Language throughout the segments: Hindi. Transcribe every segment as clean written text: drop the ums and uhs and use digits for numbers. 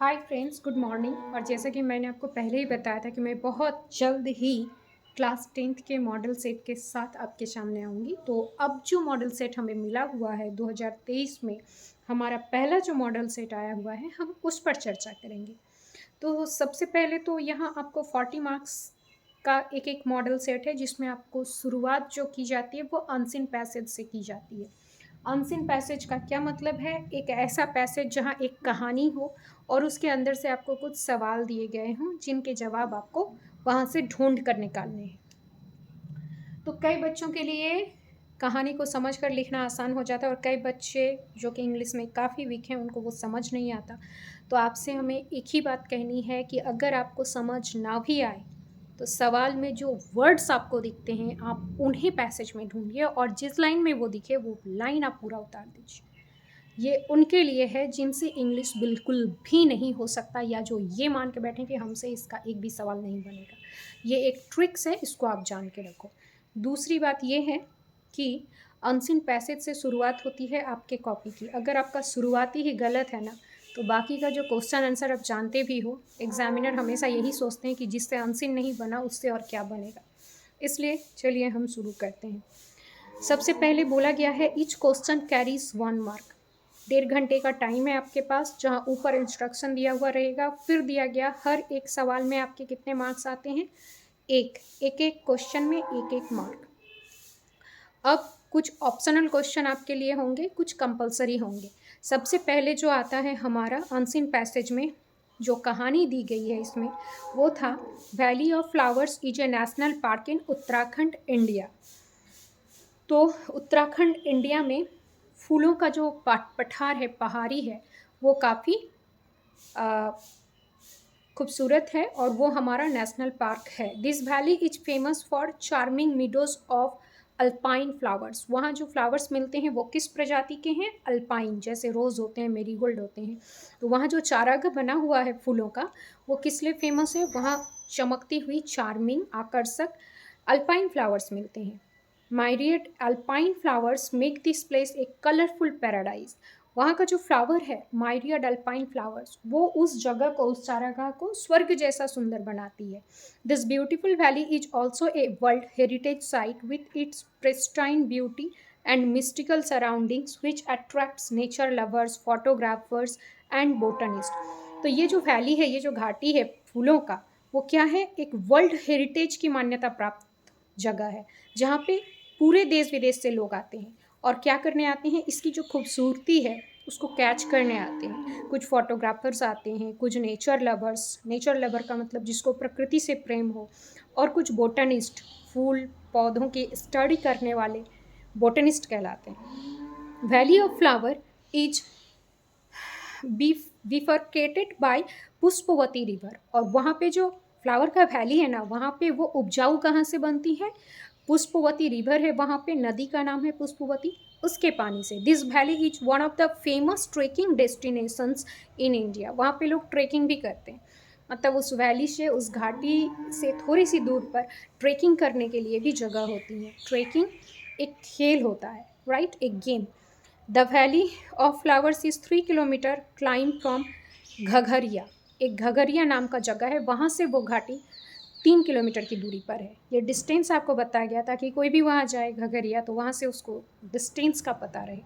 Hi friends, good morning. और जैसा कि मैंने आपको पहले ही बताया था कि मैं बहुत जल्द ही क्लास 10th के मॉडल सेट के साथ आपके सामने आऊँगी। तो अब जो मॉडल सेट हमें मिला हुआ है 2023 में, हमारा पहला जो मॉडल सेट आया हुआ है, हम उस पर चर्चा करेंगे। तो सबसे पहले तो यहाँ आपको 40 मार्क्स का एक एक मॉडल सेट है, जिसमें आपको शुरुआत जो की जाती है वो अनसीन पैसेज से की जाती है। अनसीन पैसेज का क्या मतलब है? एक ऐसा पैसेज जहाँ एक कहानी हो और उसके अंदर से आपको कुछ सवाल दिए गए हों, जिनके जवाब आपको वहाँ से ढूंढ कर निकालने हैं। तो कई बच्चों के लिए कहानी को समझ कर लिखना आसान हो जाता है, और कई बच्चे जो कि इंग्लिश में काफ़ी वीक हैं, उनको वो समझ नहीं आता। तो आपसे हमें एक ही बात कहनी है कि अगर आपको समझ ना भी आए, तो सवाल में जो वर्ड्स आपको दिखते हैं, आप उन्हें पैसेज में ढूंढिए, और जिस लाइन में वो दिखे वो लाइन आप पूरा उतार दीजिए। ये उनके लिए है जिनसे इंग्लिश बिल्कुल भी नहीं हो सकता, या जो ये मान के बैठें कि हमसे इसका एक भी सवाल नहीं बनेगा। ये एक ट्रिक्स है, इसको आप जान के रखो। दूसरी बात ये है कि अनसीन पैसेज से शुरुआत होती है आपके कॉपी की। अगर आपका शुरुआती ही गलत है ना, तो बाकी का जो क्वेश्चन आंसर आप जानते भी हो, एग्जामिनर हमेशा यही सोचते हैं कि जिससे अनसीन नहीं बना उससे और क्या बनेगा। इसलिए चलिए हम शुरू करते हैं। सबसे पहले बोला गया है ईच क्वेश्चन कैरीज 1 मार्क। 1.5 घंटे का टाइम है आपके पास, जहाँ ऊपर इंस्ट्रक्शन दिया हुआ रहेगा। फिर दिया गया हर एक सवाल में आपके कितने मार्क्स आते हैं, एक एक एक क्वेश्चन में एक एक मार्क। अब कुछ ऑप्शनल क्वेश्चन आपके लिए होंगे, कुछ कंपलसरी होंगे। सबसे पहले जो आता है हमारा अनसीन पैसेज में, जो कहानी दी गई है इसमें, वो था valley of flowers is a national park in Uttarakhand, India. तो उत्तराखंड इंडिया में फूलों का जो पठार है, पहाड़ी है, वो काफ़ी खूबसूरत है, और वो हमारा नेशनल पार्क है। This valley is famous for charming meadows of alpine flowers. वहाँ जो फ्लावर्स मिलते हैं वो किस प्रजाति के हैं? अल्पाइन, जैसे रोज़ होते हैं, मेरीगोल्ड होते हैं। तो वहाँ जो चारागाह बना हुआ है फूलों का, वो किस लिए फेमस है? वहाँ चमकती हुई, चार्मिंग, आकर्षक अल्पाइन फ्लावर्स मिलते हैं। Myriad alpine flowers make this place a colourful paradise. वहाँ का जो फ्लावर है, माइरियड अल्पाइन फ्लावर्स, वो उस जगह को, उस चारागाह को स्वर्ग जैसा सुंदर बनाती है। This beautiful valley is also a world heritage site with its pristine beauty and mystical surroundings which attracts nature lovers, photographers and botanist. तो ये जो वैली है, ये जो घाटी है फूलों का, वो क्या है? एक वर्ल्ड हेरिटेज की मान्यता प्राप्त जगह है, जहाँ पे पूरे देश विदेश से लोग आते हैं। और क्या करने आते हैं? इसकी जो खूबसूरती है उसको कैच करने आते हैं। कुछ फोटोग्राफर्स आते हैं, कुछ नेचर लवर्स, नेचर लवर का मतलब जिसको प्रकृति से प्रेम हो, और कुछ बोटनिस्ट, फूल पौधों की स्टडी करने वाले बोटनिस्ट कहलाते हैं। Valley of flower is bifurcated by Pushpavati river. और वहाँ पे जो फ्लावर का वैली है ना, वहाँ पे वो उपजाऊ कहाँ से बनती है? पुष्पवती रिवर है वहाँ पे, नदी का नाम है पुष्पवती, उसके पानी से। This valley is one of the famous trekking destinations in India. वहाँ पे लोग ट्रेकिंग भी करते हैं, मतलब उस वैली से, उस घाटी से थोड़ी सी दूर पर ट्रेकिंग करने के लिए भी जगह होती है। ट्रेकिंग एक खेल होता है, राइट, एक game. The valley of flowers is 3 kilometre climb from Ghangaria. एक घघरिया नाम का जगह है, वहाँ से वो घाटी 3 किलोमीटर की दूरी पर है। ये डिस्टेंस आपको बताया गया ताकि कोई भी वहाँ जाए घघरिया, तो वहाँ से उसको डिस्टेंस का पता रहे।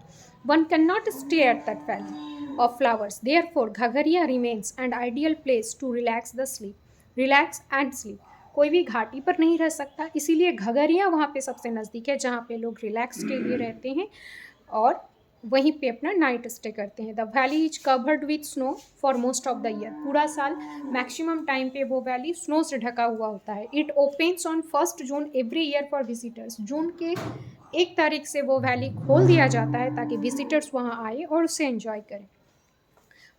One can not stay at that valley of flowers, therefore Ghangaria remains and ideal place to relax and sleep. कोई भी घाटी पर नहीं रह सकता, इसीलिए घघरिया वहाँ पे सबसे नज़दीक है, जहाँ पे लोग रिलैक्स के लिए रहते हैं और वहीं पे अपना नाइट स्टे करते हैं। The valley is covered with snow for most of the year. पूरा साल मैक्सिमम टाइम पे वो वैली स्नो से ढका हुआ होता है। It opens on 1 June every year for visitors. जून के 1 तारीख से वो वैली खोल दिया जाता है ताकि विजिटर्स वहाँ आए और उसे एंजॉय करें।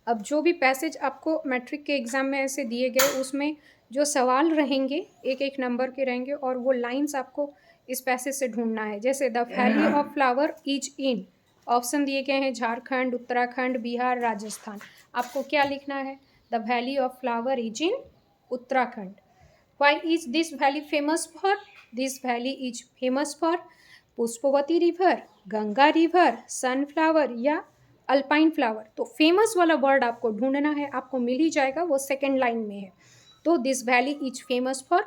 अब जो भी पैसेज आपको मैट्रिक के एग्ज़ाम में ऐसे दिए गए, उसमें जो सवाल रहेंगे एक एक नंबर के रहेंगे, और वो लाइंस आपको इस पैसेज से ढूंढना है। जैसे the valley of flower is in, option दिए गए हैं झारखंड, उत्तराखंड, बिहार, राजस्थान। आपको क्या लिखना है? The valley of flower is in Uttarakhand. Why is this valley famous for? This valley is famous for Pushpavati river, Ganga river, sunflower, या अल्पाइन फ्लावर, तो फेमस वाला वर्ड आपको ढूंढना है, आपको मिल ही जाएगा, वो सेकेंड लाइन में है। तो this valley is famous for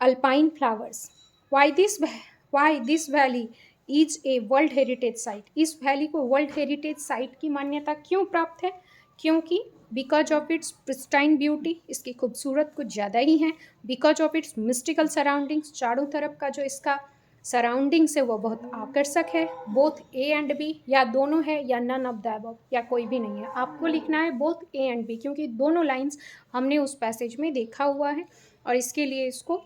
alpine flowers. Why this valley is a world heritage site, इस वैली को वर्ल्ड हेरिटेज साइट की मान्यता क्यों प्राप्त है? क्योंकि because of its pristine beauty, इसकी खूबसूरत कुछ ज़्यादा ही है। Because of its mystical surroundings, चारों तरफ का जो इसका सराउंडिंग्स है वो बहुत आकर्षक है। बोथ ए एंड बी, या दोनों है या नन ऑफ द अबव, या कोई भी नहीं है। आपको लिखना है बोथ ए एंड बी, क्योंकि दोनों लाइंस हमने उस पैसेज में देखा हुआ है और इसके लिए इसको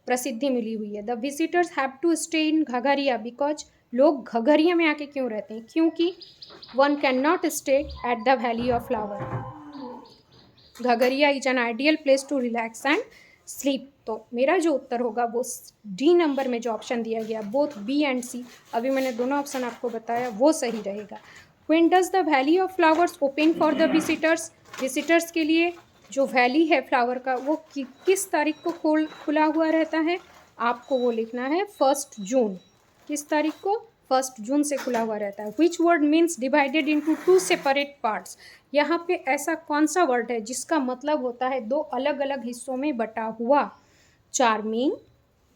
प्रसिद्धि मिली हुई है। The visitors have to stay in Ghangaria because, लोग घघरिया में आके क्यों रहते हैं? क्योंकि one can not stay at the valley of flower. Ghangaria is an ideal place to relax and sleep. तो मेरा जो उत्तर होगा वो डी नंबर में जो ऑप्शन दिया गया, बोथ बी एंड सी, अभी मैंने दोनों ऑप्शन आपको बताया, वो सही रहेगा। When does the valley of flowers open for the visitors, visitors के लिए जो वैली है फ्लावर का वो किस तारीख को खुला हुआ रहता है? आपको वो लिखना है 1 जून। किस तारीख को? 1 जून से खुला हुआ रहता है। Which word means divided into 2 separate parts, यहाँ पे ऐसा कौन सा वर्ड है जिसका मतलब होता है 2 अलग अलग हिस्सों में बटा हुआ? चार्मिंग,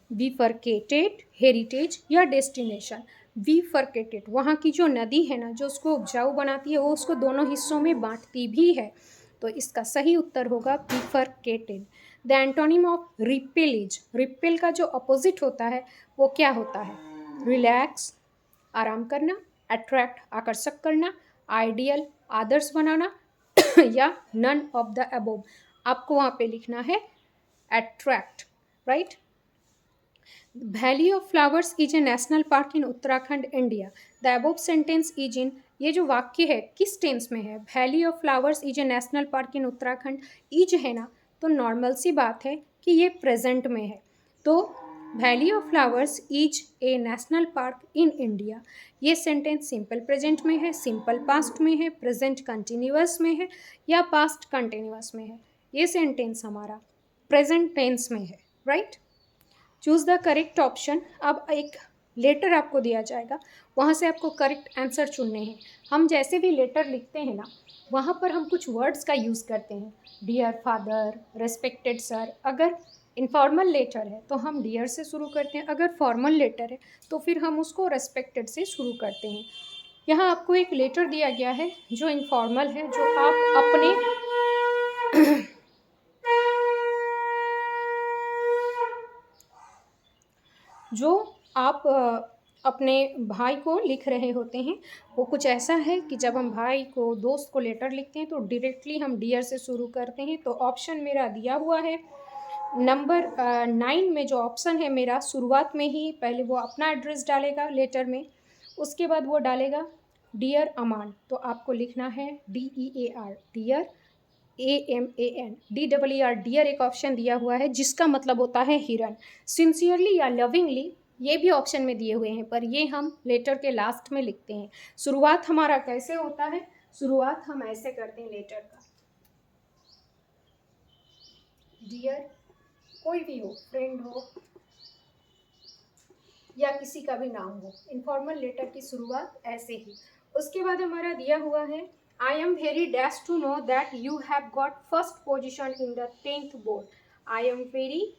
बिफरकेटेड, हेरिटेज या डेस्टिनेशन। बिफरकेटेड, वहाँ की जो नदी है ना, जो उसको उपजाऊ बनाती है, वो उसको दोनों हिस्सों में बांटती भी है। तो इसका सही उत्तर होगा bifurcated. The antonym of repel is, repel का जो अपोजिट होता है वो क्या होता है? रिलैक्स, आराम करना, अट्रैक्ट, आकर्षक करना, आइडियल, आदर्श बनाना या नन ऑफ द अबोव। आपको वहाँ पे लिखना है attract, right. Valley of flowers is a national park in Uttarakhand, India. The above sentence is इन, ये जो वाक्य है किस टेंस में है? Valley of flowers is a national park in Uttarakhand, is है ना, तो नॉर्मल सी बात है कि ये प्रेजेंट में है। तो valley of flowers is a national park in India, ये सेंटेंस सिंपल प्रेजेंट में है, सिंपल पास्ट में है, प्रेजेंट कंटिन्यूअस में है या पास्ट कंटिन्यूअस में है? ये सेंटेंस हमारा प्रेजेंट टेंस में है, right. Choose the correct option. अब एक लेटर आपको दिया जाएगा, वहाँ से आपको करेक्ट आंसर चुनने हैं। हम जैसे भी लेटर लिखते हैं ना, वहाँ पर हम कुछ वर्ड्स का यूज़ करते हैं, डियर फादर, रेस्पेक्टेड सर। अगर इनफॉर्मल लेटर है तो हम डियर से शुरू करते हैं, अगर फॉर्मल लेटर है तो फिर हम उसको रेस्पेक्टेड से शुरू करते हैं। यहाँ आपको एक लेटर दिया गया है जो इनफॉर्मल है, जो आप अपने अपने भाई को लिख रहे होते हैं। वो कुछ ऐसा है कि जब हम भाई को, दोस्त को लेटर लिखते हैं तो डायरेक्टली हम डियर से शुरू करते हैं। तो ऑप्शन मेरा दिया हुआ है नंबर 9 में, जो ऑप्शन है मेरा, शुरुआत में ही पहले वो अपना एड्रेस डालेगा लेटर में, उसके बाद वो डालेगा डियर अमान। तो आपको लिखना है DEAR, dear, AMAN, DEER, deer एक ऑप्शन दिया हुआ है जिसका मतलब होता है हिरन। सिंसियरली या लविंगली, ये भी ऑप्शन में दिए हुए हैं, पर ये हम लेटर के लास्ट में लिखते हैं। शुरुआत हमारा कैसे होता है? शुरुआत हम ऐसे करते हैं लेटर का, डियर, कोई भी हो, फ्रेंड हो या किसी का भी नाम हो, इनफॉर्मल लेटर की शुरुआत ऐसे ही। उसके बाद हमारा दिया हुआ है I am very dash to know that you have got first position in the 10th board. I am very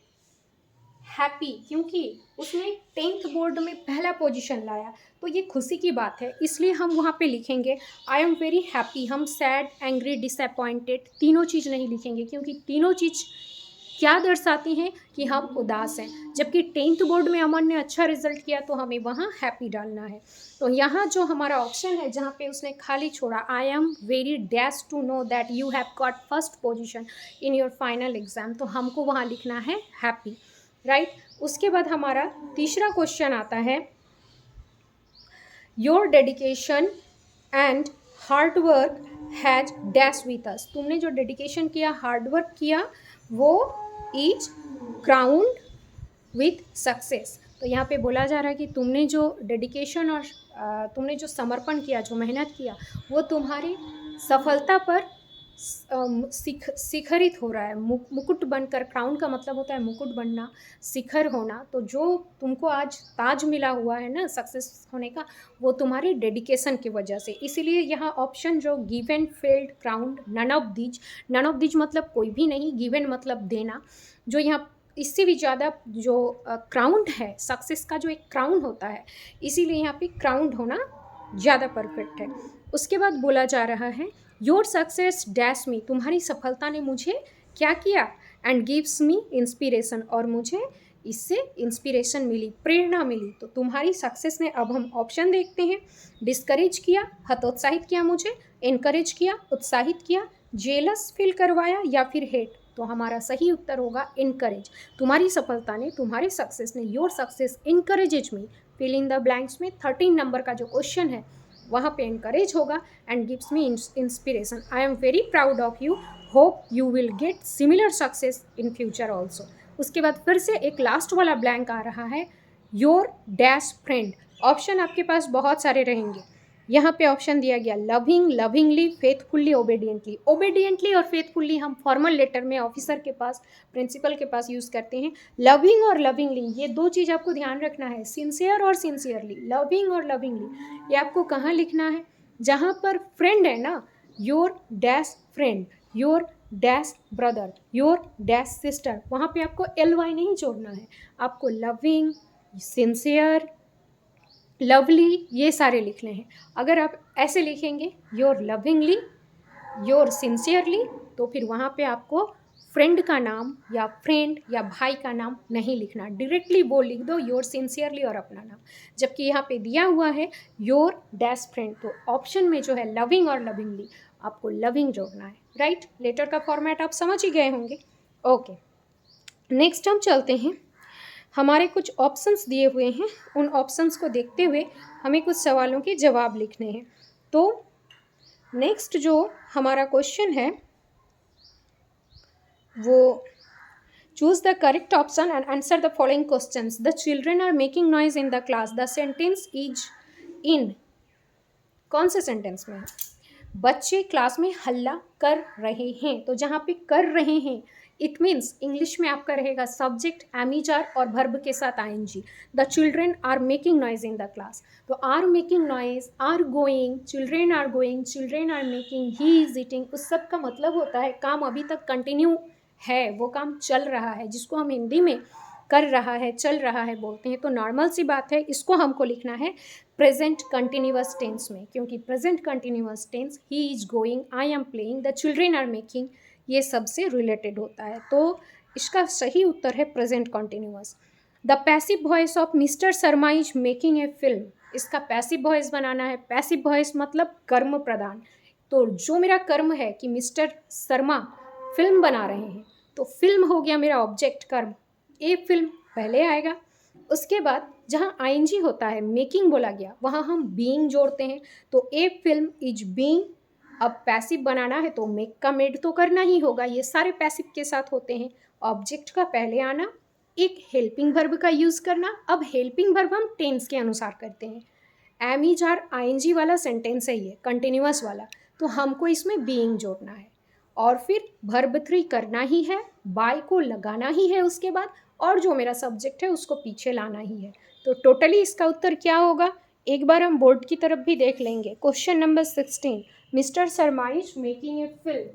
happy, क्योंकि उसने 10th बोर्ड में पहला पोजीशन लाया, तो ये खुशी की बात है, इसलिए हम वहाँ पे लिखेंगे आई एम वेरी हैप्पी। हम सैड, एंग्री, डिसअपॉइंटेड तीनों चीज़ नहीं लिखेंगे, क्योंकि तीनों चीज़ क्या दर्शाती हैं कि हम उदास हैं। जबकि 10th बोर्ड में अमन ने अच्छा रिजल्ट किया तो हमें वहाँ हैप्पी डालना है। तो यहाँ जो हमारा ऑप्शन है जहाँ पे उसने खाली छोड़ा, I am very dash to know that you have got first position in your final exam, तो हमको वहाँ लिखना है हैप्पी, राइट। उसके बाद हमारा तीसरा क्वेश्चन आता है, your dedication and hard work has dash with us. तुमने जो डेडिकेशन किया, हार्ड वर्क किया, वो इज क्राउंड विथ सक्सेस। तो यहाँ पे बोला जा रहा है कि तुमने जो डेडिकेशन और तुमने जो समर्पण किया, जो मेहनत किया, वो तुम्हारी सफलता पर शिखरित हो रहा है, मुकुट बनकर। क्राउन का मतलब होता है मुकुट बनना, शिखर होना। तो जो तुमको आज ताज मिला हुआ है ना सक्सेस होने का, वो तुम्हारे डेडिकेशन की वजह से। इसीलिए यहाँ ऑप्शन जो given, failed, crowned, none of these. None of these मतलब कोई भी नहीं, गिवन मतलब देना। जो यहाँ इससे भी ज़्यादा जो क्राउंड है, सक्सेस का जो एक क्राउन होता है, इसीलिए यहाँ पे क्राउंड होना ज़्यादा परफेक्ट है। उसके बाद बोला जा रहा है योर सक्सेस डैश मी, तुम्हारी सफलता ने मुझे क्या किया, एंड गिव्स मी इंस्पिरेशन, और मुझे इससे इंस्पिरेशन मिली, प्रेरणा मिली। तो तुम्हारी सक्सेस ने, अब हम ऑप्शन देखते हैं, डिस्करेज किया, हतोत्साहित किया मुझे, इनकरेज किया, उत्साहित किया, जेलस फील करवाया, या फिर हेट। तो हमारा सही उत्तर होगा इनकरेज। तुम्हारी सफलता ने, तुम्हारी सक्सेस ने, your success encourages me, fill in the blanks में 13 नंबर का जो क्वेश्चन है वहाँ पे इनकरेज होगा, and gives me inspiration. I am very proud of you, hope you will get similar success in future also. उसके बाद फिर से एक लास्ट वाला ब्लैंक आ रहा है, योर डैश फ्रेंड। ऑप्शन आपके पास बहुत सारे रहेंगे। यहाँ पे ऑप्शन दिया गया लविंग, लविंगली, फेथफुल्ली, ओबेडियंटली। ओबेडियंटली और फेथफुल्ली हम फॉर्मल लेटर में ऑफिसर के पास, प्रिंसिपल के पास यूज़ करते हैं। लविंग और लविंगली, ये दो चीज़ आपको ध्यान रखना है, सिंसियर और सिंसियरली, लविंग और लविंगली। ये आपको कहाँ लिखना है, जहाँ पर फ्रेंड है ना, your dash friend, your dash brother, your dash sister, वहाँ पे आपको LY नहीं जोड़ना है, आपको लविंग, सिंसियर, लवली, ये सारे लिखने हैं। अगर आप ऐसे लिखेंगे योर लविंगली, योर सिंसियरली, तो फिर वहाँ पे आपको फ्रेंड का नाम या फ्रेंड या भाई का नाम नहीं लिखना, डायरेक्टली वो लिख दो योर सिंसियरली और अपना नाम। जबकि यहाँ पे दिया हुआ है योर डैश फ्रेंड, तो ऑप्शन में जो है लविंग और लविंगली, आपको लविंग जोड़ना है। राइट, लेटर का फॉर्मेट आप समझ ही गए होंगे। ओके, नेक्स्ट हम चलते हैं, हमारे कुछ ऑप्शंस दिए हुए हैं, उन ऑप्शंस को देखते हुए हमें कुछ सवालों के जवाब लिखने हैं। तो नेक्स्ट जो हमारा क्वेश्चन है वो, choose the correct option and answer the following questions. The children are making noise in the class, the sentence is in, कौन से सेंटेंस में है? बच्चे क्लास में हल्ला कर रहे हैं, तो जहाँ पे कर रहे हैं इट मीन्स इंग्लिश में आपका रहेगा सब्जेक्ट एमीजार और वर्ब के साथ ING। The children are making noise in the class, तो are making noise, are going, children are going, children are making, he is eating, उस सब का मतलब होता है काम अभी तक कंटिन्यू है, वो काम चल रहा है, जिसको हम हिंदी में कर रहा है, चल रहा है बोलते हैं। तो नॉर्मल सी बात है, इसको हमको लिखना है प्रेजेंट कंटिन्यूअस टेंस में, क्योंकि प्रेजेंट कंटिन्यूअस टेंस ही is going, I am playing, the children are making, ये सबसे रिलेटेड होता है। तो इसका सही उत्तर है present continuous. The passive voice of mister Sharma is making a film, इसका पैसिव वॉइस बनाना है। पैसिव वॉइस मतलब कर्म प्रदान, तो जो मेरा कर्म है कि मिस्टर शर्मा फिल्म बना रहे हैं, तो फिल्म हो गया मेरा ऑब्जेक्ट कर्म, ए फिल्म पहले आएगा। उसके बाद जहाँ ING होता है, मेकिंग बोला गया, वहाँ हम बीइंग जोड़ते हैं, तो ए फिल्म इज बीइंग। अब पैसिव बनाना है तो मेक का मेड तो करना ही होगा, ये सारे पैसिव के साथ होते हैं। ऑब्जेक्ट का पहले आना, एक हेल्पिंग वर्ब का यूज़ करना। अब हेल्पिंग वर्ब हम टेंस के अनुसार करते हैं, एम इज आर ING वाला सेंटेंस है ये कंटिन्यूअस वाला, तो हमको इसमें बीइंग जोड़ना है, और फिर वर्ब 3 करना ही है, बाय को लगाना ही है उसके बाद, और जो मेरा सब्जेक्ट है उसको पीछे लाना ही है। तो टोटली इसका उत्तर क्या होगा, एक बार हम बोर्ड की तरफ भी देख लेंगे। Question number 16, mister Sharma is making a film,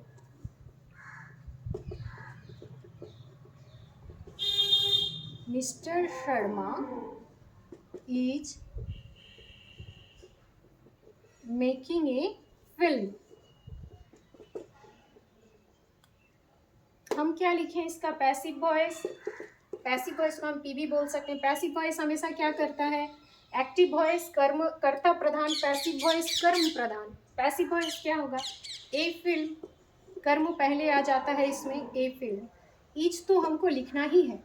mister Sharma is making a film, हम क्या लिखें इसका पैसिव वॉइस, पैसिव वॉइस को हम PV बोल सकते हैं। पैसिव वॉइस हमेशा क्या करता है, एक्टिव वॉइस कर्म कर्ता प्रधान, पैसिव वॉइस कर्म प्रधान। पैसिव वॉइस क्या होगा, ए फिल्म, कर्म पहले आ जाता है इसमें, ए फिल्म, ईच तो हमको लिखना ही है।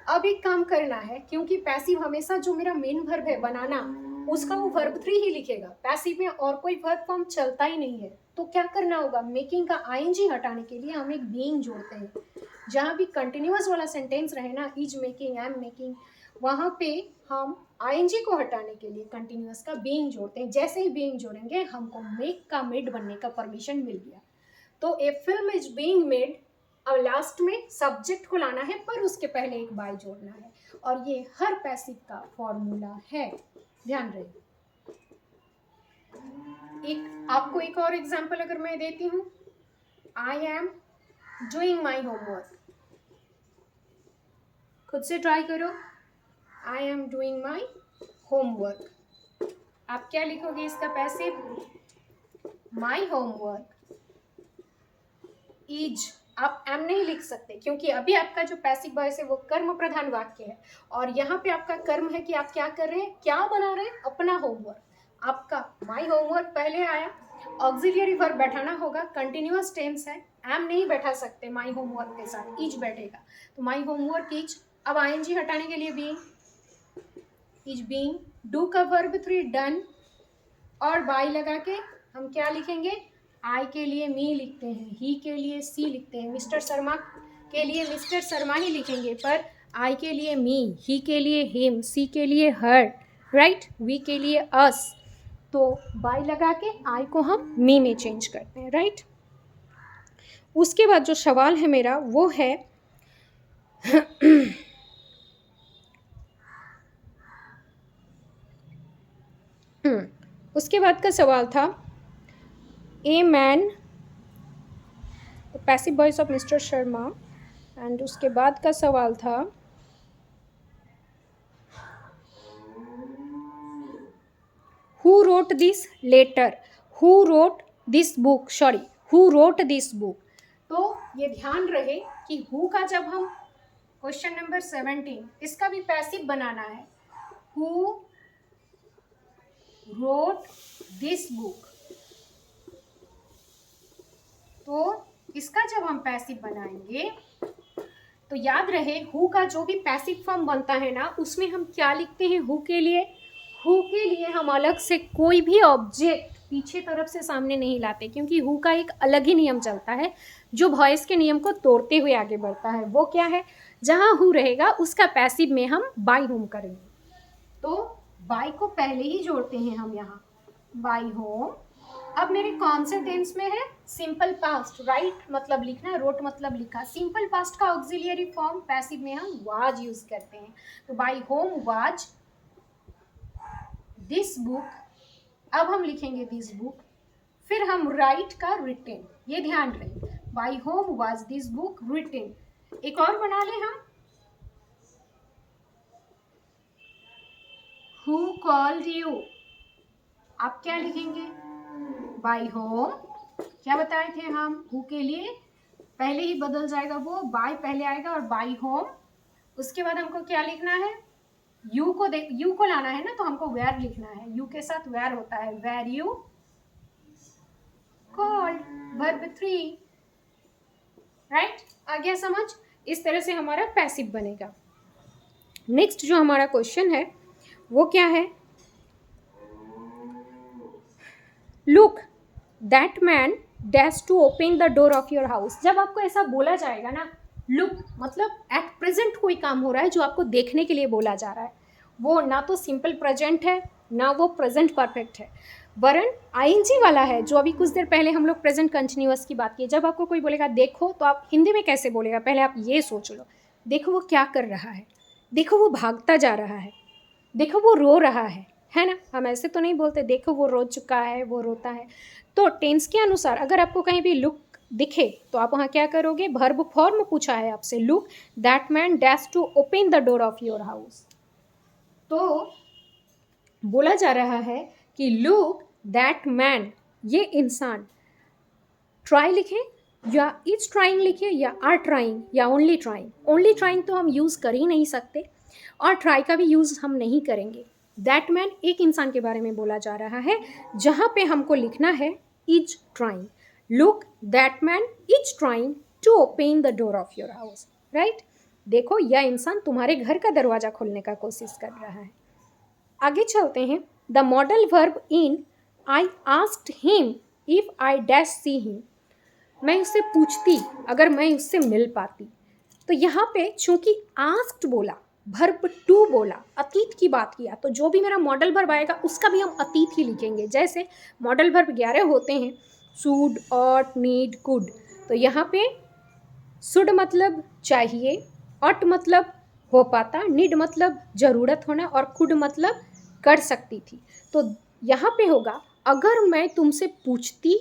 अब एक काम करना है, क्योंकि पैसिव हमेशा जो मेरा मेन वर्ब है बनाना, उसका वो वर्ब 3 ही लिखेगा, पैसिव में और कोई वर्ब फॉर्म चलता ही नहीं है। तो क्या करना होगा, मेकिंग का ING हटाने के लिए हम एक बीइंग जोड़ते हैं। जहाँ भी कंटिन्यूअस वाला सेंटेंस रहे ना, इज मेकिंग, एम मेकिंग, वहाँ पे हम ING को हटाने के लिए कंटिन्यूअस का बीइंग जोड़ते हैं। जैसे ही बीइंग जोड़ेंगे हमको मेक का मेड बनने का परमिशन मिल गया। तो ए फिल्म इज बीइंग मेड, अब लास्ट में सब्जेक्ट को लाना है पर उसके पहले एक बाय जोड़ना है, और ये हर पैसिव का फॉर्मूला है, ध्यान रहे। आपको एक और एग्जांपल अगर मैं देती हूँ, I am doing my homework, खुद से ट्राई करो, I am doing my homework, आप क्या लिखोगे इसका पैसिव, माई होमवर्क इज, आप एम नहीं लिख सकते क्योंकि अभी आपका जो पैसिव वॉइस है वो कर्म प्रधान वाक्य है, और यहाँ पे आपका कर्म है कि आप क्या कर रहे हैं, क्या बना रहे हैं, अपना होमवर्क। आपका माई होमवर्क पहले आया, ऑक्सिलियरी वर्ब बैठाना होगा, कंटिन्यूअस टेंस है, एम नहीं बैठा सकते माई होमवर्क के साथ, इज बैठेगा, तो माई होमवर्क इज। अब आईएनजी हटाने के लिए बीइंग, इज बीइंग, डू का वर्ब 3 डन, और बाय लगा के हम क्या लिखेंगे, आई के लिए मी लिखते हैं, ही के लिए सी लिखते हैं, मिस्टर शर्मा के लिए मिस्टर शर्मा ही लिखेंगे, पर आई के लिए मी, ही के लिए हिम, सी के लिए हर, राइट, वी के लिए अस, तो बाय लगा के आई को हम मी में चेंज करते हैं, राइट। उसके बाद जो सवाल है मेरा वो है उसके बाद का सवाल था a man, passive voice of mister Sharma, and उसके बाद का सवाल था who wrote this letter, who wrote this book, sorry who wrote this book. तो ये ध्यान रहे कि हु का जब हम क्वेश्चन नंबर 17 इसका भी पैसिव बनाना है, हु रोट दिस बुक, तो इसका जब हम पैसिव बनाएंगे तो याद रहे हु का जो भी पैसिव फॉर्म बनता है ना उसमें हम क्या लिखते हैं, हु के लिए हम अलग से कोई भी ऑब्जेक्ट पीछे तरफ से सामने नहीं लाते, क्योंकि हु का एक अलग ही नियम चलता है जो वॉइस के नियम को तोड़ते हुए आगे बढ़ता है। वो क्या है, जहाँ हु रहेगा उसका पैसिव में हम बाय होम करेंगे, तो बाय को पहले ही जोड़ते हैं हम यहाँ, बाय होम। अब मेरे कौन से टेंस में है, सिंपल पास्ट, राइट मतलब लिखना, रोट मतलब लिखा, सिंपल पास्ट का ऑक्सिलियरी फॉर्म पैसिव में हम वाज यूज करते हैं, तो by whom was this book, अब हम लिखेंगे दिस बुक, फिर हम राइट का रिटेन, ये ध्यान रहे, by whom was this book written. एक और बना ले हम, हु कॉल्ड यू, आप क्या लिखेंगे, बाय होम, क्या बताए थे हम, हु के लिए पहले ही बदल जाएगा, वो बाय पहले आएगा और बाय होम, उसके बाद हमको क्या लिखना है, यू को लाना है ना, तो हमको वेयर लिखना है, यू के साथ वेयर होता है, where you called, verb 3, right, आ गया समझ। इस तरह से हमारा पैसिव बनेगा। नेक्स्ट जो हमारा क्वेश्चन है वो क्या है, look that man dash to open the door of your house. जब आपको ऐसा बोला जाएगा ना, लुक मतलब एट प्रेजेंट कोई काम हो रहा है जो आपको देखने के लिए बोला जा रहा है, वो ना तो सिंपल प्रेजेंट है ना वो प्रेजेंट परफेक्ट है, वरन आईएनजी वाला है, जो अभी कुछ देर पहले हम लोग प्रेजेंट कंटिन्यूअस की बात की। जब आपको कोई बोलेगा देखो, तो आप हिंदी में कैसे बोलेगा, पहले आप ये सोच लो, देखो वो क्या कर रहा है, देखो वो भागता जा रहा है, देखो वो रो रहा है ना। हम ऐसे तो नहीं बोलते देखो वो रो चुका है, वो रोता है। तो टेंस के अनुसार अगर आपको कहीं भी लुक दिखे तो आप वहाँ क्या करोगे, वर्ब फॉर्म पूछा है आपसे, look that man dash to open the door of your house, तो बोला जा रहा है कि लुक दैट मैन, ये इंसान, ट्राई लिखें या इज ट्राइंग लिखे या आर ट्राइंग या ओनली ट्राइंग। ओनली ट्राइंग तो हम यूज़ कर ही नहीं सकते और ट्राई का भी यूज़ हम नहीं करेंगे। दैट मैन एक इंसान के बारे में बोला जा रहा है, जहाँ पे हमको लिखना है is trying, look that man is trying to open the door of your house, right. देखो यह इंसान तुम्हारे घर का दरवाज़ा खोलने का कोशिश कर रहा है। आगे चलते हैं, the modal verb in I asked him if I dash see him, मैं उससे पूछती अगर मैं उससे मिल पाती। तो यहाँ पे चूंकि आस्क्ड बोला, वर्ब टू बोला, अतीत की बात किया, तो जो भी मेरा मॉडल वर्ब आएगा उसका भी हम अतीत ही लिखेंगे। जैसे मॉडल वर्ब 11 होते हैं, शुड, ऑट, नीड, कुड। तो यहाँ पे शुड मतलब चाहिए, ऑट मतलब हो पाता, नीड मतलब ज़रूरत होना, और कुड मतलब कर सकती थी। तो यहाँ पे होगा अगर मैं तुमसे पूछती,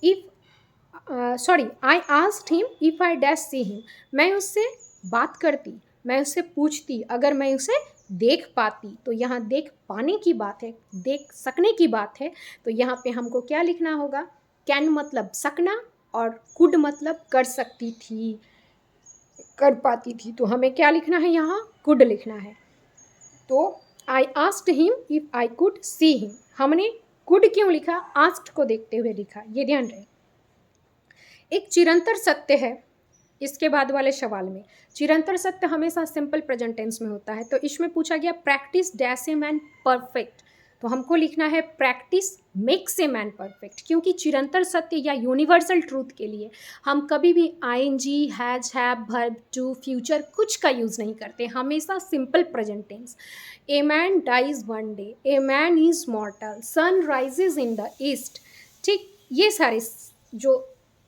if sorry I asked him if I dash see him, मैं उससे बात करती, मैं उससे पूछती अगर मैं उसे देख पाती। तो यहाँ देख पाने की बात है, देख सकने की बात है। तो यहाँ पे हमको क्या लिखना होगा, कैन मतलब सकना और कुड मतलब कर सकती थी, कर पाती थी। तो हमें क्या लिखना है, यहाँ कुड लिखना है। तो I asked him if I could see him, हमने कुड क्यों लिखा, आस्क्ड को देखते हुए लिखा, ये ध्यान रहे। एक चिरंतर सत्य है इसके बाद वाले सवाल में। चिरंतर सत्य हमेशा सिंपल प्रेजेंट टेंस में होता है। तो इसमें पूछा गया प्रैक्टिस डैश ए मैन परफेक्ट, तो हमको लिखना है practice makes a man perfect, क्योंकि चिरंतर सत्य या यूनिवर्सल ट्रूथ के लिए हम कभी भी ING, has, have, verb two, future कुछ का यूज़ नहीं करते, हमेशा simple present tense. A man dies one day, a man is mortal, sun rises in the east. ठीक, ये सारे जो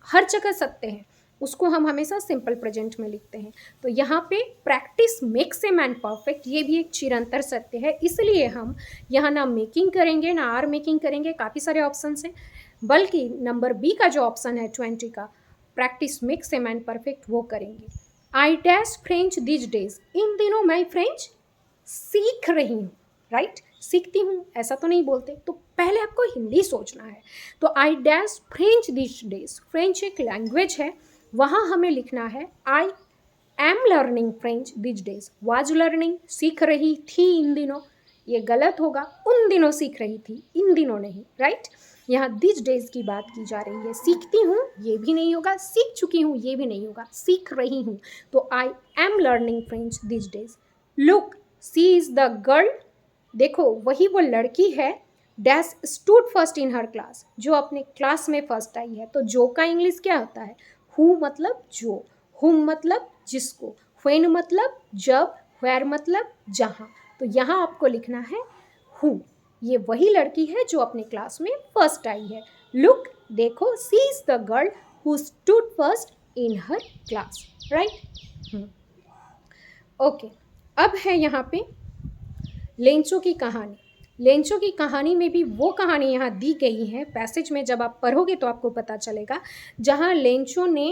हर जगह सत्य हैं उसको हम हमेशा सिंपल प्रेजेंट में लिखते हैं। तो यहाँ पे practice makes a man perfect, ये भी एक चिरंतर सत्य है, इसलिए हम यहाँ ना मेकिंग करेंगे ना आर मेकिंग करेंगे, काफ़ी सारे ऑप्शन हैं, बल्कि नंबर बी का जो ऑप्शन है 20 का, practice makes a man perfect, वो करेंगे। I dash French this days, इन दिनों मैं फ्रेंच सीख रही हूँ, राइट, सीखती हूँ ऐसा तो नहीं बोलते, तो पहले आपको हिंदी सोचना है। तो आई dash French this days, French एक लैंग्वेज है, वहाँ हमें लिखना है I am learning French this days, was learning सीख रही थी इन दिनों, ये गलत होगा, उन दिनों सीख रही थी, इन दिनों नहीं, राइट। यहाँ दिस डेज की बात की जा रही है, सीखती हूँ ये भी नहीं होगा, सीख चुकी हूँ ये भी नहीं होगा, सीख रही हूँ। तो I am learning French this days. Look she is the girl, देखो वही वो लड़की है, dash stood first in her class, जो अपने क्लास में फर्स्ट आई है। तो जो का इंग्लिश क्या होता है, हु मतलब जो, हुम मतलब जिसको, व्हेन मतलब जब, वेयर मतलब जहाँ। तो यहाँ आपको लिखना है हु, ये वही लड़की है जो अपने क्लास में फर्स्ट आई है। लुक देखो, she is the girl who stood first in her class, right. Okay, अब है यहाँ पे लेंचो की कहानी। लेंचो की कहानी में भी वो कहानी यहाँ दी गई है पैसेज में, जब आप पढ़ोगे तो आपको पता चलेगा, जहाँ लेंचो ने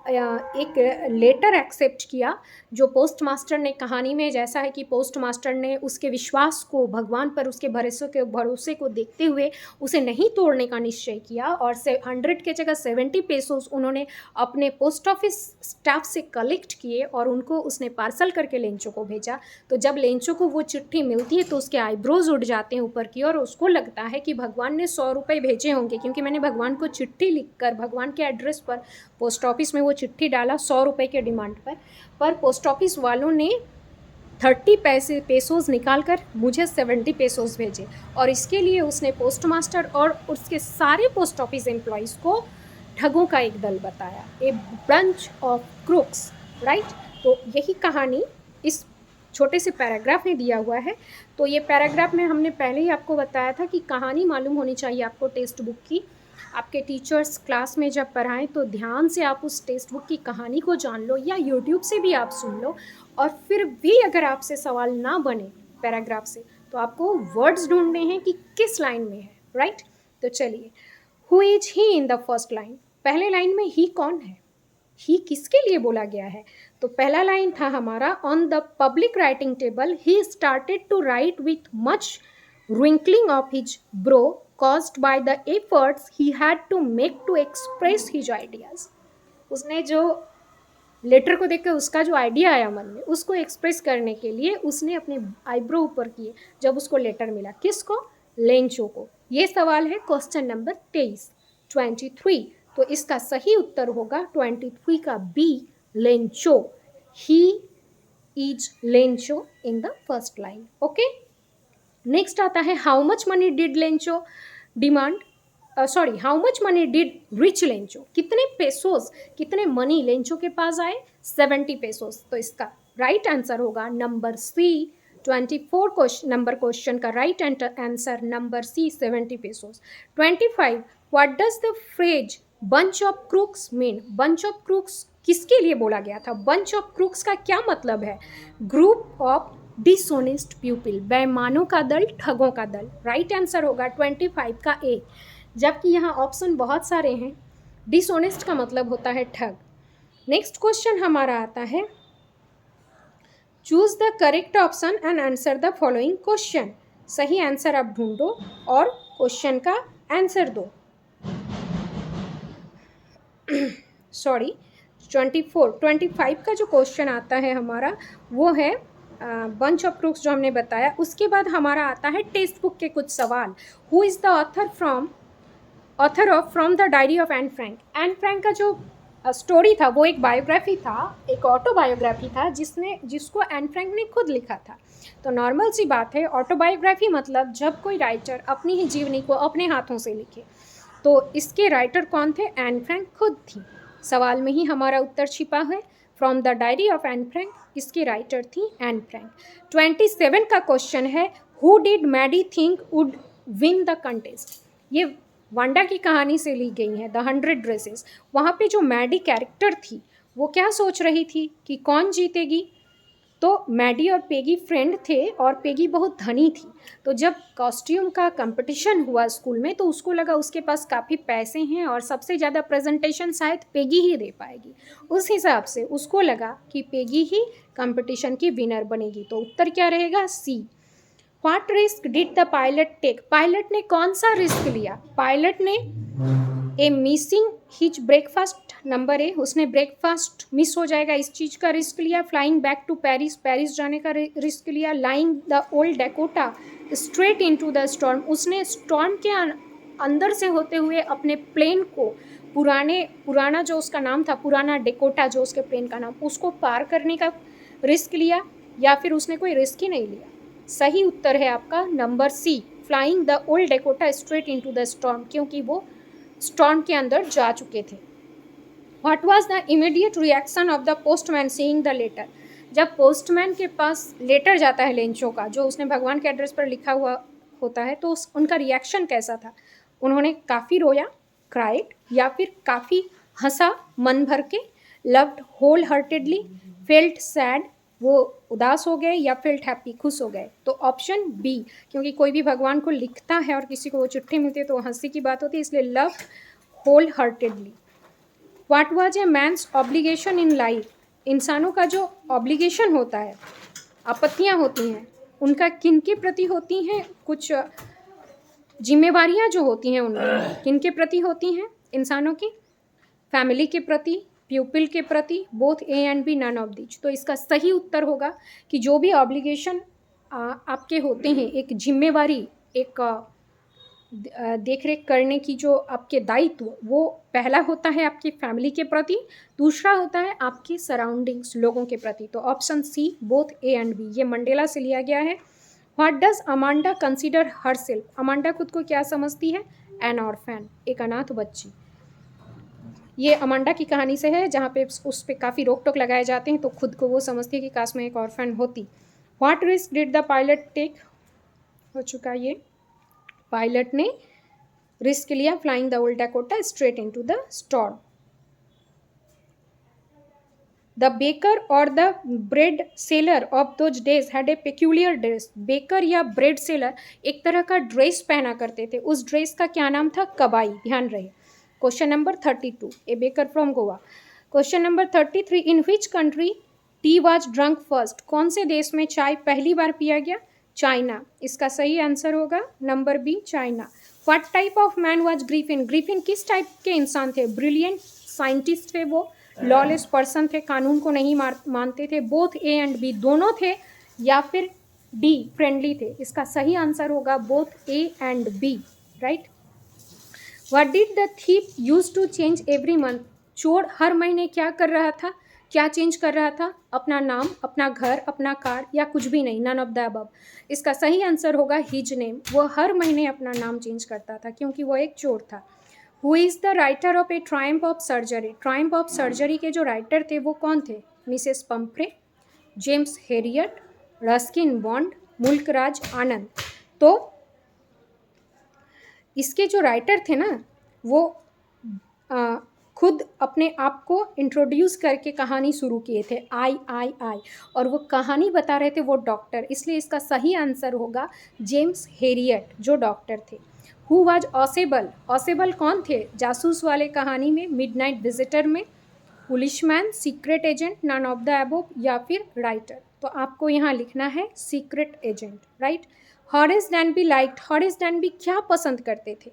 एक लेटर एक्सेप्ट किया जो पोस्ट मास्टर ने, कहानी में जैसा है कि पोस्ट मास्टर ने उसके विश्वास को, भगवान पर उसके भरोसे को देखते हुए उसे नहीं तोड़ने का निश्चय किया, और 100 के जगह 70 पेसोस उन्होंने अपने पोस्ट ऑफिस स्टाफ से कलेक्ट किए और उनको उसने पार्सल करके लेंचो को भेजा। तो जब लेंचो को वो चिट्ठी मिलती है तो उसके आईब्रोज उठ जाते हैं ऊपर की, और उसको लगता है कि भगवान ने 100 रुपये भेजे होंगे, क्योंकि मैंने भगवान को चिट्ठी लिखकर भगवान के एड्रेस पर पोस्ट ऑफिस में वो चिट्ठी डाला 100 रुपये के डिमांड पर पोस्ट ऑफिस वालों ने 30 पेसोस निकाल कर मुझे 70 पेसोस भेजे, और इसके लिए उसने पोस्ट मास्टर और उसके सारे पोस्ट ऑफिस एम्प्लॉयज़ को ठगों का एक दल बताया, a bunch of crooks, right. तो यही कहानी इस छोटे से पैराग्राफ में दिया हुआ है। तो ये पैराग्राफ में हमने पहले ही आपको बताया था कि कहानी मालूम होनी चाहिए आपको टेक्स्ट बुक की। आपके टीचर्स क्लास में जब पढ़ाएं तो ध्यान से आप उस टेक्स्ट बुक की कहानी को जान लो, या यूट्यूब से भी आप सुन लो, और फिर भी अगर आपसे सवाल ना बने पैराग्राफ से तो आपको वर्ड्स ढूंढने हैं कि किस लाइन में है, राइट। तो चलिए, who is he in the first line, पहले लाइन में ही कौन है, ही किसके लिए बोला गया है। तो पहला लाइन था हमारा, on the public writing table he started to write with much wrinkling of his brow caused by the efforts he had to make to express his ideas। उसने जो लेटर को देखकर उसका जो आइडिया आया मन में, उसको एक्सप्रेस करने के लिए उसने अपने आईब्रो ऊपर किए जब उसको लेटर मिला, किसको, लेंचो को। ये सवाल है क्वेश्चन नंबर 23। तो इसका सही उत्तर होगा 23 का B, Lencho. He is Lencho in the first line. Okay, next आता है how much money did Lencho demand, sorry how much money did reach Lencho, कितने पेसोस, कितने मनी लेंचो के पास आए, 70 पेसोस। तो इसका राइट आंसर होगा नंबर सी, 24 नंबर क्वेश्चन का right answer number C 70 pesos. 25 what does the phrase bunch of crooks mean? Bunch of crooks किसके लिए बोला गया था? बंच ऑफ क्रूक्स का क्या मतलब है? ग्रुप ऑफ डिसऑनेस्ट पीपल, बेईमानों का दल, ठगों का दल। राइट आंसर होगा 25 का ए। जबकि यहाँ ऑप्शन बहुत सारे हैं। डिसऑनेस्ट का मतलब होता है ठग। नेक्स्ट क्वेश्चन हमारा आता है, choose the correct option and answer the following question. सही आंसर आप ढूंढो और क्वेश्चन का आंसर दो। सॉरी, 25 का जो क्वेश्चन आता है हमारा वो है बंच ऑफ क्रूक्स जो हमने बताया। उसके बाद हमारा आता है टेक्स्ट बुक के कुछ सवाल। Who is the author of from the diary of Anne Frank? Anne Frank का जो स्टोरी था वो एक बायोग्राफी था, एक ऑटोबायोग्राफी था जिसको एन फ्रैंक ने खुद लिखा था। तो नॉर्मल सी बात है, ऑटोबायोग्राफी मतलब जब कोई राइटर अपनी ही जीवनी को अपने हाथों से लिखे। तो इसके राइटर कौन थे? एन फ्रैंक खुद थी। सवाल में ही हमारा उत्तर छिपा है। From the diary of Anne Frank, इसकी राइटर थी एन फ्रैंक। 27 का क्वेश्चन है, who did Maddie think would win the contest? ये वांडा की कहानी से ली गई है, द 100 ड्रेसेस। वहाँ पे जो मैडी कैरेक्टर थी वो क्या सोच रही थी कि कौन जीतेगी? तो मैडी और पेगी फ्रेंड थे और पेगी बहुत धनी थी। तो जब कॉस्ट्यूम का कंपटीशन हुआ स्कूल में तो उसको लगा उसके पास काफ़ी पैसे हैं और सबसे ज़्यादा प्रेजेंटेशन शायद पेगी ही दे पाएगी। उस हिसाब से उसको लगा कि पेगी ही कंपटीशन की विनर बनेगी। तो उत्तर क्या रहेगा? C. What risk did the pilot take? Pilot ने कौन सा रिस्क लिया? पायलट ने A missing his breakfast, number A, उसने ब्रेकफास्ट मिस हो जाएगा इस चीज़ का रिस्क लिया। Flying back to Paris, Paris जाने का रिस्क लिया। Flying the old Dakota straight into the storm, उसने स्टॉर्म के अंदर से होते हुए अपने प्लेन को, पुराना जो उसका नाम था, पुराना डेकोटा जो उसके प्लेन का नाम, उसको पार करने का रिस्क लिया, या फिर उसने कोई रिस्क ही नहीं लिया? सही उत्तर है आपका number C, flying the old Dakota straight into the storm, क्योंकि वो स्टॉर्म के अंदर जा चुके थे। What was the immediate reaction of the postman seeing the letter? जब पोस्टमैन के पास लेटर जाता है लेंचो का, जो उसने भगवान के एड्रेस पर लिखा हुआ होता है, तो उनका रिएक्शन कैसा था? उन्होंने काफ़ी रोया, क्राइड, या फिर काफ़ी हंसा मन भर के, loved whole heartedly, felt sad, वो उदास हो गए, या फेल्ट हैप्पी, खुश हो गए? तो ऑप्शन बी, क्योंकि कोई भी भगवान को लिखता है और किसी को वो चिट्ठी मिलती है तो हंसी की बात होती है, इसलिए love whole heartedly. What was a man's obligation in life? इंसानों का जो ऑब्लिगेशन होता है, आपत्तियाँ होती हैं, उनका किन के प्रति होती हैं? कुछ जिम्मेवारियाँ जो होती हैं उनकी किन के प्रति होती हैं इंसानों की? फैमिली के प्रति, प्यूपिल के प्रति, both A and B, none of these. तो इसका सही उत्तर होगा कि जो भी ऑब्लिगेशन आपके होते हैं, एक जिम्मेवारी, एक देख रेख करने की जो आपके दायित्व, वो पहला होता है आपकी फैमिली के प्रति, दूसरा होता है आपके सराउंडिंग्स, लोगों के प्रति। तो option C, both A and B, ये मंडेला से लिया गया है। What does Amanda consider herself? Amanda खुद को क्या समझती है? एन ऑर्फन, एक अनाथ बच्ची। ये अमांडा की कहानी से है, जहाँ पे उस पर काफ़ी रोक टोक लगाए जाते हैं, तो खुद को वो समझती है कि काश मैं एक ऑर्फन होती। What risk did the pilot take? हो चुका ये, पायलट ने रिस्क लिया, flying the old Dakota straight into the storm. The baker और the bread seller of those days had a peculiar dress. Baker या ब्रेड सेलर एक तरह का ड्रेस पहना करते थे, उस ड्रेस का क्या नाम था? कबाई, ध्यान रहे। Question number 32, A baker from Goa. Question number 33, in which country tea was drunk first? कौन से देश में चाय पहली बार पिया गया? चाइना। इसका सही आंसर होगा number B, China. What type of man was Griffin? Griffin किस टाइप के इंसान थे? ब्रिलियंट साइंटिस्ट थे वो, लॉलेस पर्सन थे, कानून को नहीं मानते थे, बोथ ए एंड बी, दोनों थे, या फिर डी, फ्रेंडली थे? इसका सही आंसर होगा both A and B, right. What did the thief use to change every month? चोर हर महीने क्या कर रहा था, क्या चेंज कर रहा था? अपना नाम, अपना घर, अपना कार, या कुछ भी नहीं, नन ऑफ द अबव। इसका सही आंसर होगा हिज नेम, वो हर महीने अपना नाम चेंज करता था क्योंकि वो एक चोर था। Who is the writer of a triumph of surgery? Triumph of surgery के जो राइटर थे वो कौन थे? Mrs Pumphrey, James Herriot, Ruskin Bond, Mulkraj Anand. तो इसके जो राइटर थे ना, वो खुद अपने आप को इंट्रोड्यूस करके कहानी शुरू किए थे, आई, और वो कहानी बता रहे थे वो डॉक्टर, इसलिए इसका सही आंसर होगा जेम्स हेरियट, जो डॉक्टर थे। हु वाज ऑसेबल, ऑसेबल कौन थे? जासूस वाले कहानी में, मिडनाइट विजिटर में, policeman, secret agent, none of the above, या फिर राइटर। तो आपको यहाँ लिखना है secret agent, right. Horace Danby liked, Horace Danby क्या पसंद करते थे?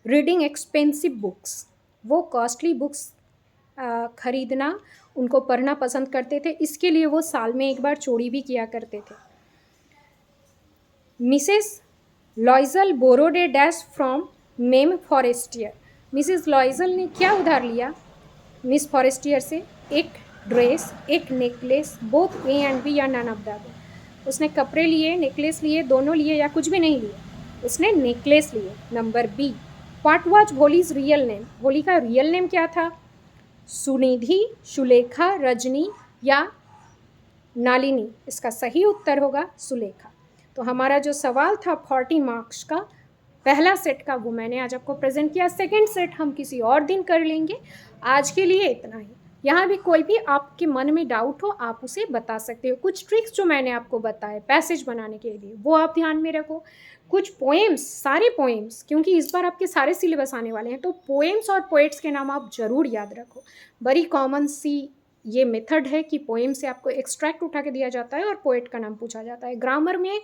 रीडिंग एक्सपेंसिव बुक्स, वो कॉस्टली बुक्स खरीदना, उनको पढ़ना पसंद करते थे, इसके लिए वो साल में एक बार चोरी भी किया करते थे। Mrs लॉइजल borrowed A dash from ma'am Forestier, Mrs लॉइजल ने क्या उधार लिया मिस फॉरेस्टियर से? एक ड्रेस, एक necklace, both A and B, या नन ऑफ द अबव। उसने कपड़े लिए, नेकलेस लिए, दोनों लिए, या कुछ भी नहीं लिए? उसने नेकलेस लिए, number B. What was Bholi's real name, Bholi का रियल नेम क्या था? सुनिधि, सुलेखा, रजनी, या नालिनी? इसका सही उत्तर होगा सुलेखा। तो हमारा जो सवाल था 40 मार्क्स का, पहला सेट का, वो मैंने आज आपको प्रेजेंट किया। सेकंड सेट हम किसी और दिन कर लेंगे, आज के लिए इतना ही। यहाँ भी कोई भी आपके मन में डाउट हो आप उसे बता सकते हो। कुछ ट्रिक्स जो मैंने आपको बताए पैसेज बनाने के लिए वो आप ध्यान में रखो। कुछ पोएम्स, सारे पोएम्स, क्योंकि इस बार आपके सारे सिलेबस आने वाले हैं, तो पोएम्स और पोएट्स के नाम आप ज़रूर याद रखो। बड़ी कॉमन सी ये मेथड है कि पोएम से आपको एक्सट्रैक्ट उठा के दिया जाता है और पोएट का नाम पूछा जाता है। ग्रामर में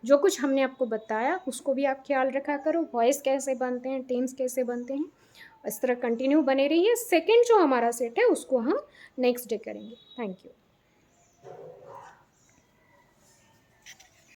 जो कुछ हमने आपको बताया उसको भी आप ख्याल रखा करो, वॉइस कैसे बनते हैं, टेंस कैसे बनते हैं, इस तरह कंटिन्यू बने रहिए। सेकंड जो हमारा सेट है उसको हम नेक्स्ट डे करेंगे। Thank you.